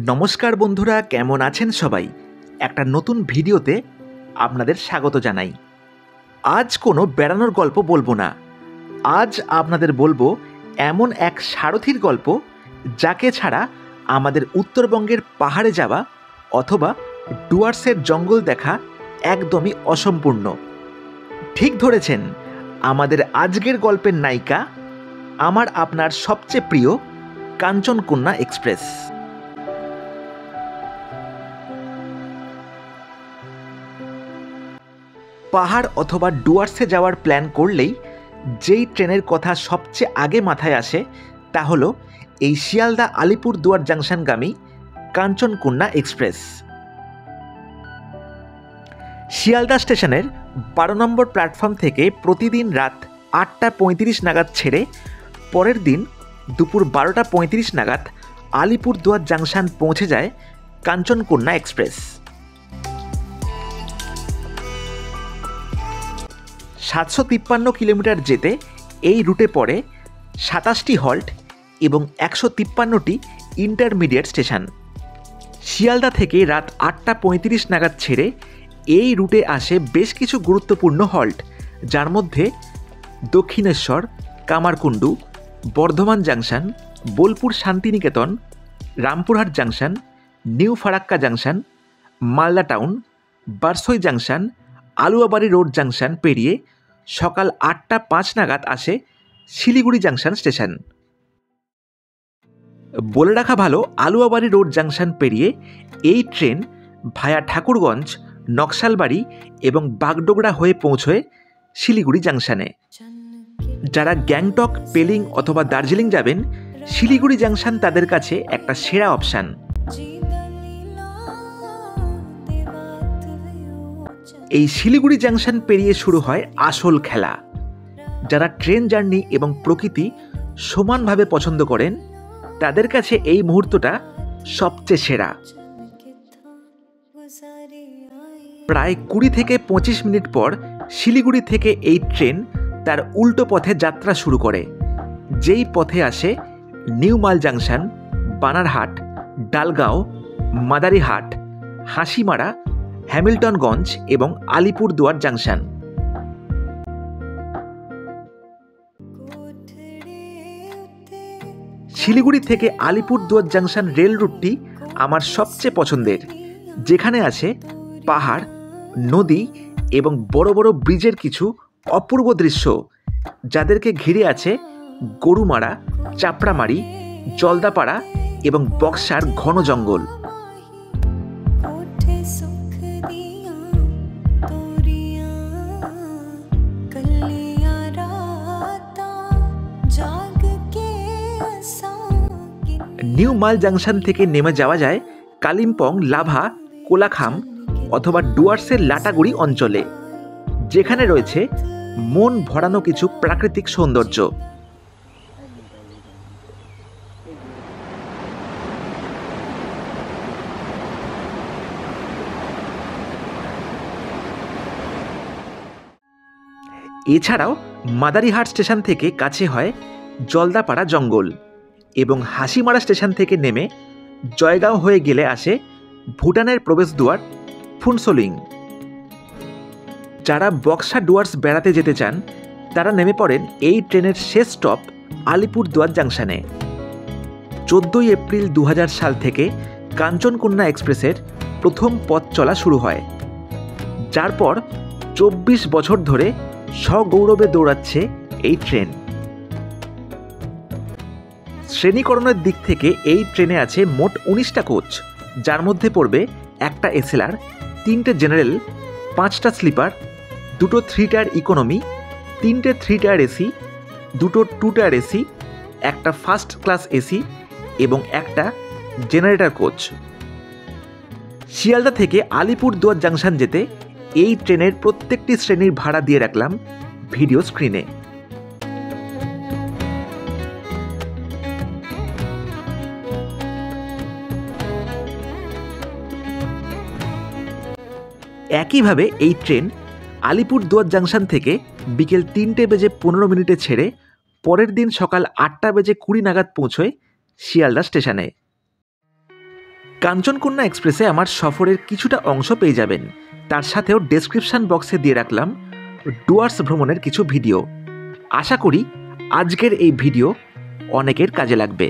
নমস্কার বন্ধুরা, কেমন আছেন সবাই? একটা নতুন ভিডিওতে আপনাদের স্বাগত জানাই। আজ কোনো বেড়ানোর গল্প বলবো না। আজ আপনাদের বলবো এমন এক সারথির গল্প যাকে ছাড়া আমাদের উত্তরবঙ্গের পাহাড়ে যাওয়া অথবা ডুয়ার্সের জঙ্গল দেখা একদমই অসম্পূর্ণ। ঠিক ধরেছেন, আমাদের আজকের গল্পের নায়িকা আমার আপনার সবচেয়ে প্রিয় কাঞ্চনকন্যা এক্সপ্রেস। পাহাড় অথবা ডুয়ার্সে যাওয়ার প্ল্যান করলেই যেই ট্রেনের কথা সবচেয়ে আগে মাথায় আসে তা হলো এই শিয়ালদা আলিপুরদুয়ার জাংশনগামী কাঞ্চনকন্যা এক্সপ্রেস। শিয়ালদা স্টেশনের 12 নম্বর প্ল্যাটফর্ম থেকে প্রতিদিন রাত 8:35 নাগাদ ছেড়ে পরের দিন দুপুর 12:35 নাগাদ আলিপুরদুয়ার জাংশন পৌঁছে যায় কাঞ্চনকন্যা এক্সপ্রেস। 753 কিলোমিটার যেতে এই রুটে পড়ে 27টি হল্ট এবং 153টি ইন্টারমিডিয়েট স্টেশন। শিয়ালদা থেকে রাত 8:35 নাগাদ ছেড়ে এই রুটে আসে বেশ কিছু গুরুত্বপূর্ণ হল্ট, যার মধ্যে Dakshineswar, Kamarkundu, Bardhaman junction, Bolpur Santiniketan, Rampurhat junction, new Farakka junction, Malda town, Barsoi junction, Aluabari road junction পেরিয়ে সকাল 8:05 নাগাদ আসে শিলিগুড়ি জাংশন স্টেশন। বলে রাখা ভালো, আলুয়াবাড়ি রোড জাংশন পেরিয়ে এই ট্রেন ভায়া ঠাকুরগঞ্জ, নকশালবাড়ি এবং বাগডোগরা হয়ে পৌঁছয় শিলিগুড়ি জাংশনে। যারা গ্যাংটক, পেলিং অথবা দার্জিলিং যাবেন, শিলিগুড়ি জাংশন তাদের কাছে একটা সেরা অপশান। এই শিলিগুড়ি জাংশন পেরিয়ে শুরু হয় আসল খেলা। যারা ট্রেন জার্নি এবং প্রকৃতি সমানভাবে পছন্দ করেন তাদের কাছে এই মুহূর্তটা সবচেয়ে সেরা। প্রায় 20 থেকে 25 মিনিট পর শিলিগুড়ি থেকে এই ট্রেন তার উল্টো পথে যাত্রা শুরু করে, যেই পথে আসে নিউ মাল জাংশন, বানারহাট, ডালগাঁও, মাদারিহাট, হাসিমারা, হ্যামিল্টনগঞ্জ এবং আলিপুরদুয়ার জাংশন। শিলিগুড়ি থেকে আলিপুরদুয়ার জাংশন রেল রুটটি আমার সবচেয়ে পছন্দের, যেখানে আছে পাহাড়, নদী এবং বড় বড় ব্রিজের কিছু অপূর্ব দৃশ্য, যাদেরকে ঘিরে আছে গরুমারা, চাপড়ামারি, জলদাপাড়া এবং বক্সার ঘন জঙ্গল। নিউ মাল জাংশন থেকে নেমে যাওয়া যায় কালিম্পং, লাভা, কোলাখাম অথবা ডুয়ার্সের লাটাগুড়ি অঞ্চলে, যেখানে রয়েছে মন ভরানো কিছু প্রাকৃতিক সৌন্দর্য। এছাড়াও মাদারিহাট স্টেশন থেকে কাছে হয় জলদাপাড়া জঙ্গল এবং হাসিমারা স্টেশন থেকে নেমে জয়গাঁও হয়ে গেলে আসে ভুটানের প্রবেশদ্বার ফুনসোলিং। যারা বক্সা ডুয়ার্স বেড়াতে যেতে চান তারা নেমে পড়েন এই ট্রেনের শেষ স্টপ আলিপুরদুয়ার জাংশনে। 14 এপ্রিল 2000 সাল থেকে কাঞ্চনকন্যা এক্সপ্রেসের প্রথম পথ চলা শুরু হয়, যার পর 24 বছর ধরে সগৌরবে দৌড়াচ্ছে এই ট্রেন। শ্রেণীকরণের দিক থেকে এই ট্রেনে আছে মোট 19টা কোচ, যার মধ্যে পড়বে একটা এসএলআর, 3টে জেনারেল, 5টা স্লিপার, 2টো 3 টায়ার ইকোনমি, 3টে 3 টায়ার এসি, 2টো 2 টায়ার এসি, একটা ফার্স্ট ক্লাস এসি এবং একটা জেনারেটর কোচ। শিয়ালদা থেকে আলিপুরদুয়ার জাংশন যেতে এই ট্রেনের প্রত্যেকটি শ্রেণীর ভাড়া দিয়ে রাখলাম ভিডিও স্ক্রিনে। একইভাবে এই ট্রেন আলিপুরদুয়ার জাংশন থেকে বিকেল 3:15 ছেড়ে পরের দিন সকাল 8:20 নাগাদ পৌঁছয় শিয়ালদা স্টেশনে। কাঞ্চনকন্যা এক্সপ্রেসে আমার সফরের কিছুটা অংশ পেয়ে যাবেন। তার সাথেও ডেসক্রিপশন বক্সে দিয়ে রাখলাম ডুয়ার্স ভ্রমণের কিছু ভিডিও। আশা করি আজকের এই ভিডিও অনেকের কাজে লাগবে।